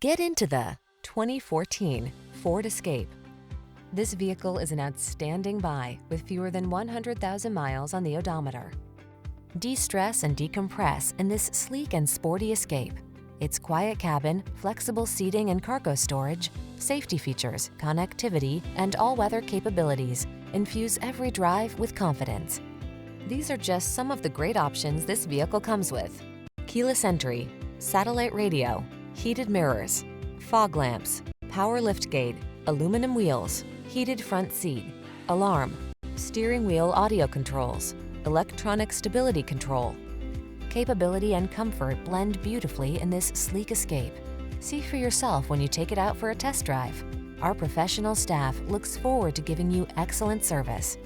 Get into the 2014 Ford Escape. This vehicle is an outstanding buy with fewer than 100,000 miles on the odometer. De-stress and decompress in this sleek and sporty Escape. Its quiet cabin, flexible seating and cargo storage, safety features, connectivity, and all-weather capabilities infuse every drive with confidence. These are just some of the great options this vehicle comes with: keyless entry, satellite radio, heated mirrors, fog lamps, power liftgate, aluminum wheels, heated front seat, alarm, steering wheel audio controls, electronic stability control. Capability and comfort blend beautifully in this sleek Escape. See for yourself when you take it out for a test drive. Our professional staff looks forward to giving you excellent service.